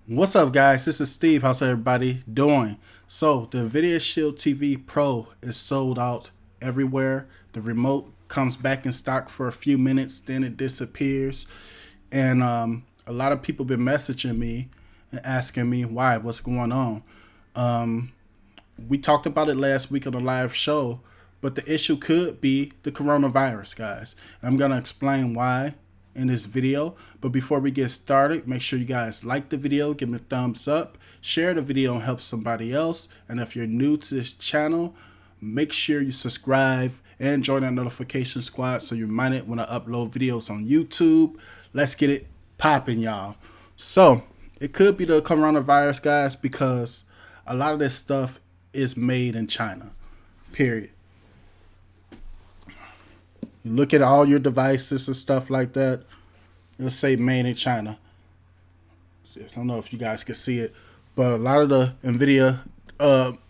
What's up, guys? This is Steve. How's everybody doing? So, the Nvidia Shield TV Pro is sold out everywhere. The remote comes back in stock for a few minutes, then it disappears. And a lot of people been messaging me and asking me why, what's going on. We talked about it last week on the live show, but the issue could be the coronavirus, guys. I'm going to explain why in this video. But before we get started, make sure you guys like the video, give me a thumbs up, share the video and help somebody else. And if you're new to this channel, make sure you subscribe and join our notification squad so you're reminded when I upload videos on YouTube. Let's get it popping, y'all. So it could be the coronavirus, guys, because a lot of this stuff is made in China, period. You look at all your devices and stuff like that, it'll say made in China. I don't know if you guys can see it, but a lot of the Nvidia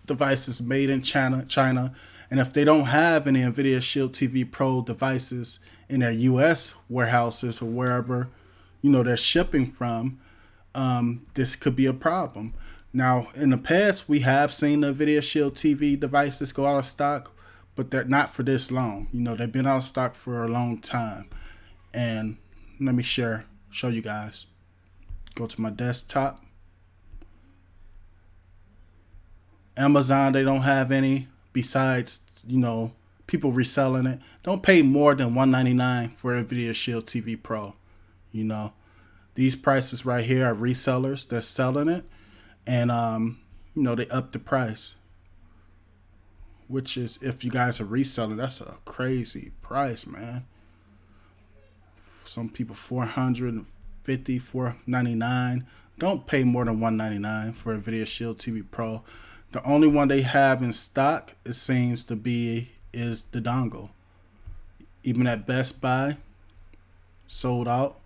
devices made in China, and if they don't have any Nvidia Shield TV Pro devices in their U.S. warehouses or wherever they're shipping from, this could be a problem. Now, in the past, we have seen the Nvidia Shield TV devices go out of stock, but they're not for this long. They've been out of stock for a long time. And let me show you guys. Go to my desktop. Amazon, they don't have any besides, people reselling it. Don't pay more than $199 for Nvidia Shield TV Pro. These prices right here are resellers that's selling it. And, they up the price. Which is, if you guys are reselling, that's a crazy price, man. Some people $450, $499. Don't pay more than $199 for a Nvidia Shield TV Pro. The only one they have in stock, it seems to be, is the dongle. Even at Best Buy, sold out.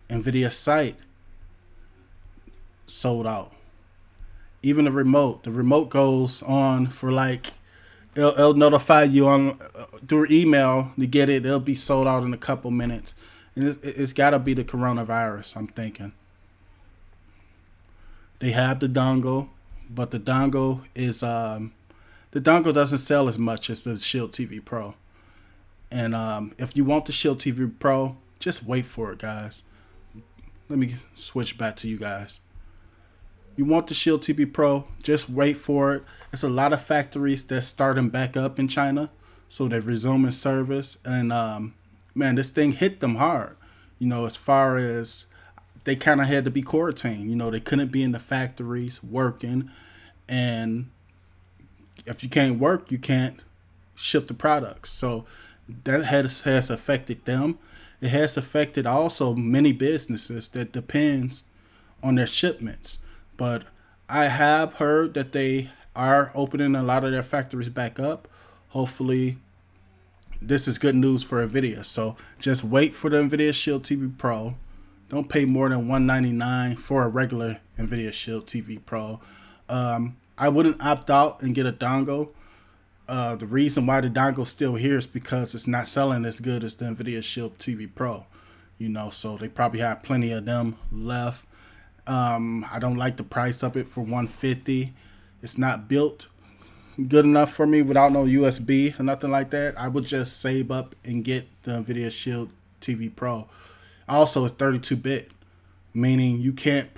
Nvidia site, sold out. Even the remote goes on for like, it'll notify you on through email to get it. It'll be sold out in a couple minutes, and it's got to be the coronavirus, I'm thinking. They have the dongle, but the dongle doesn't sell as much as the Shield TV Pro. And if you want the Shield TV Pro, just wait for it, guys. Let me switch back to you guys. You want the Shield TV Pro, just wait for it. It's a lot of factories that's starting back up in China, so they're resuming service. And man, this thing hit them hard. As far as they kind of had to be quarantined. They couldn't be in the factories working, and if you can't work, you can't ship the products. So that has affected them. It has affected also many businesses that depends on their shipments. But I have heard that they are opening a lot of their factories back up. Hopefully, this is good news for Nvidia. So just wait for the Nvidia Shield TV Pro. Don't pay more than $199 for a regular Nvidia Shield TV Pro. I wouldn't opt out and get a dongle. The reason why the dongle's still here is because it's not selling as good as the Nvidia Shield TV Pro. So they probably have plenty of them left. I don't like the price of it for $150. It's not built good enough for me without no USB or nothing like that. I would just save up and get the Nvidia Shield TV Pro. Also, it's 32-bit, meaning you can't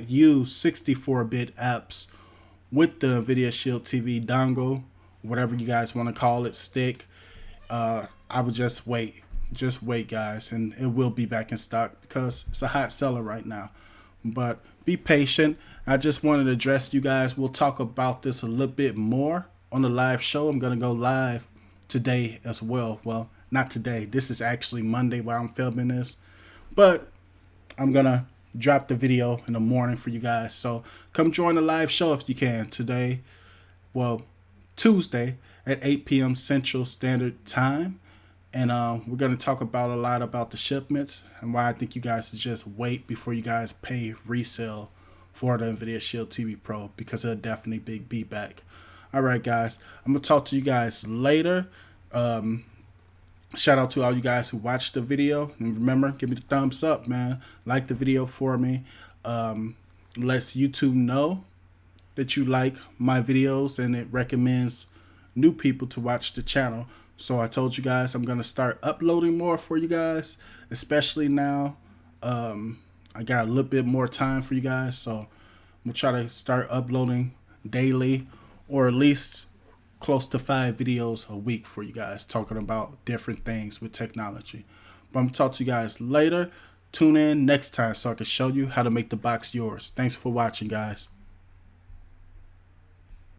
use 64-bit apps with the Nvidia Shield TV dongle, whatever you guys want to call it, stick. I would just wait. Just wait, guys, and it will be back in stock because it's a hot seller right now. But be patient. I just wanted to address you guys. We'll talk about this a little bit more on the live show. I'm going to go live today as well. Well, not today. This is actually Monday while I'm filming this. But I'm going to drop the video in the morning for you guys. So come join the live show if you can today. Well, Tuesday at 8 p.m. Central Standard Time. And we're going to talk about a lot about the shipments and why I think you guys should just wait before you guys pay resale for the Nvidia Shield TV Pro, because it'll definitely be back. All right, guys. I'm going to talk to you guys later. Shout out to all you guys who watched the video. And remember, give me the thumbs up, man. Like the video for me. Lets YouTube know that you like my videos and it recommends new people to watch the channel. So I told you guys I'm going to start uploading more for you guys, especially now. I got a little bit more time for you guys. So I'm going to try to start uploading daily, or at least close to 5 videos a week for you guys, talking about different things with technology. But I'm going to talk to you guys later. Tune in next time so I can show you how to make the box yours. Thanks for watching, guys.